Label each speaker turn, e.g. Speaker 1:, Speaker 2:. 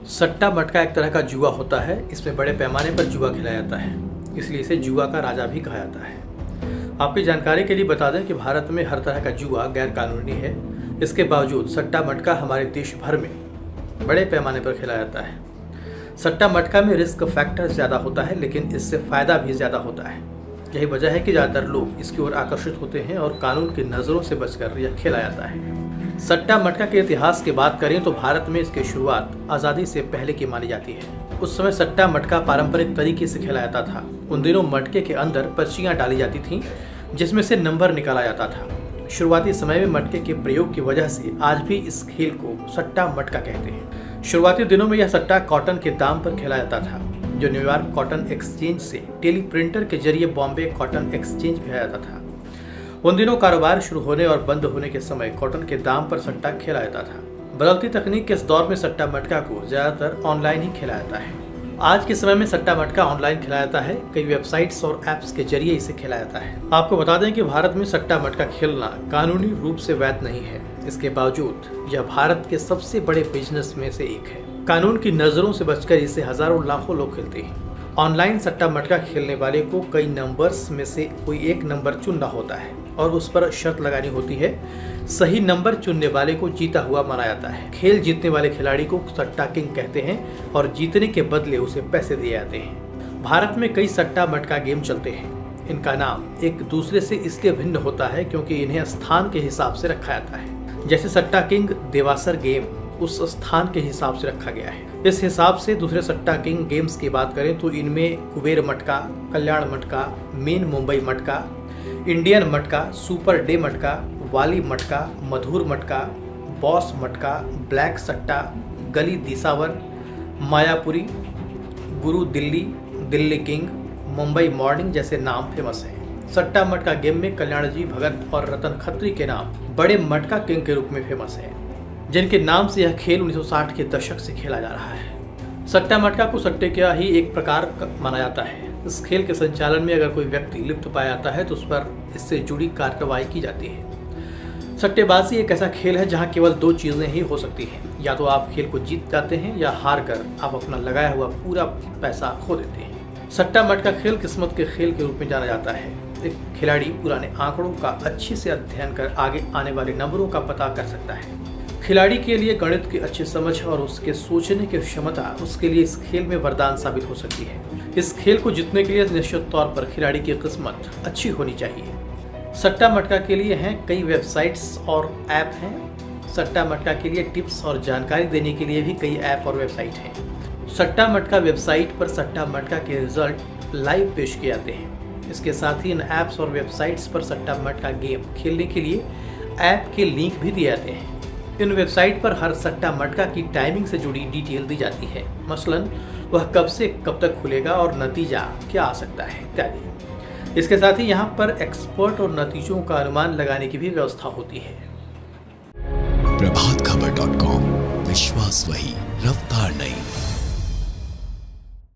Speaker 1: सट्टा मटका एक तरह का जुआ होता है। इसमें बड़े पैमाने पर जुआ खेला जाता है, इसलिए इसे जुआ का राजा भी कहा जाता है। आपकी जानकारी के लिए बता दें कि भारत में हर तरह का जुआ गैर कानूनी है। इसके बावजूद सट्टा मटका हमारे देश भर में बड़े पैमाने पर खेला जाता है। सट्टा मटका में रिस्क फैक्टर ज़्यादा होता है, लेकिन इससे फ़ायदा भी ज़्यादा होता है। यही वजह है कि ज़्यादातर लोग इसकी ओर आकर्षित होते हैं और कानून की नज़रों से बचकर यह खेला जाता है। सट्टा मटका के इतिहास की बात करें तो भारत में इसकी शुरुआत आज़ादी से पहले की मानी जाती है। उस समय सट्टा मटका पारंपरिक तरीके से खेला जाता था। उन दिनों मटके के अंदर पर्चियां डाली जाती थीं, जिसमें से नंबर निकाला जाता था। शुरुआती समय में मटके के प्रयोग की वजह से आज भी इस खेल को सट्टा मटका कहते हैं। शुरुआती दिनों में यह सट्टा कॉटन के दाम पर खेला जाता था, जो न्यूयॉर्क कॉटन एक्सचेंज से टेली प्रिंटर के जरिए बॉम्बे कॉटन एक्सचेंज भेजा जाता था। उन दिनों कारोबार शुरू होने और बंद होने के समय कॉटन के दाम पर सट्टा खेला जाता था। बदलती तकनीक के इस दौर में सट्टा मटका को ज्यादातर ऑनलाइन ही खेला जाता है। आज के समय में सट्टा मटका ऑनलाइन खेला जाता है। कई वेबसाइट्स और ऐप्स के जरिए इसे खेला जाता है। आपको बता दें कि भारत में सट्टा मटका खेलना कानूनी रूप से वैध नहीं है। इसके बावजूद यह भारत के सबसे बड़े बिजनेस में से एक है। कानून की नजरों से बचकर इसे हजारों लाखों लोग खेलते हैं। ऑनलाइन सट्टा मटका खेलने वाले को कई नंबर्स में से कोई एक नंबर चुनना होता है और उस पर शर्त लगानी होती है। सही नंबर चुनने वाले को जीता हुआ माना जाता है। खेल जीतने वाले खिलाड़ी को सट्टा किंग कहते हैं और जीतने के बदले उसे पैसे दिए जाते हैं। भारत में कई सट्टा मटका गेम चलते हैं। इनका नाम एक दूसरे से इसलिए भिन्न होता है क्योंकि इन्हें स्थान के हिसाब से रखा जाता है। जैसे सट्टा किंग देवासर गेम उस स्थान के हिसाब से रखा गया है। इस हिसाब से दूसरे सट्टा किंग गेम्स की बात करें तो इनमें कुबेर मटका, कल्याण मटका, मेन मुंबई मटका, इंडियन मटका, सुपर डे मटका, वाली मटका, मधुर मटका, बॉस मटका, ब्लैक सट्टा, गली दिसावर, मायापुरी, गुरु दिल्ली, दिल्ली किंग, मुंबई मॉर्निंग जैसे नाम फेमस हैं। सट्टा मटका गेम में कल्याण जी भगत और रतन खत्री के नाम बड़े मटका किंग के रूप में फेमस है, जिनके नाम से यह खेल 1960 के दशक से खेला जा रहा है। सट्टा मटका को सट्टे का ही एक प्रकार माना जाता है। इस खेल के संचालन में अगर कोई व्यक्ति लिप्त पाया जाता है तो उस पर इससे जुड़ी कार्रवाई की जाती है। सट्टेबाजी एक ऐसा खेल है जहां केवल दो चीज़ें ही हो सकती हैं, या तो आप खेल को जीत जाते हैं या हार कर आप अपना लगाया हुआ पूरा पैसा खो देते हैं। सट्टा मटका खेल किस्मत के खेल के रूप में जाना जाता है। एक खिलाड़ी पुराने आंकड़ों का अच्छे से अध्ययन कर आगे आने वाले नंबरों का पता कर सकता है। खिलाड़ी के लिए गणित की अच्छी समझ और उसके सोचने की क्षमता उसके लिए इस खेल में वरदान साबित हो सकती है। इस खेल को जीतने के लिए निश्चित तौर पर खिलाड़ी की किस्मत अच्छी होनी चाहिए। सट्टा मटका के लिए हैं कई वेबसाइट्स और ऐप हैं। सट्टा मटका के लिए टिप्स और जानकारी देने के लिए भी कई ऐप और वेबसाइट हैं। सट्टा मटका वेबसाइट पर सट्टा मटका के रिजल्ट लाइव पेश किए जाते हैं। इसके साथ ही इन ऐप्स और वेबसाइट्स पर सट्टा मटका गेम खेलने के लिए ऐप के लिंक भी दिए जाते हैं। इन वेबसाइट पर हर सट्टा मटका की टाइमिंग से जुड़ी डिटेल दी जाती है, मसलन वह कब से कब तक खुलेगा और नतीजा क्या आ सकता है इत्यादि। इसके साथ ही यहाँ पर एक्सपर्ट और नतीजों का अनुमान लगाने की भी व्यवस्था होती है।
Speaker 2: प्रभातखबर.com, विश्वास वही, रफ्तार नहीं।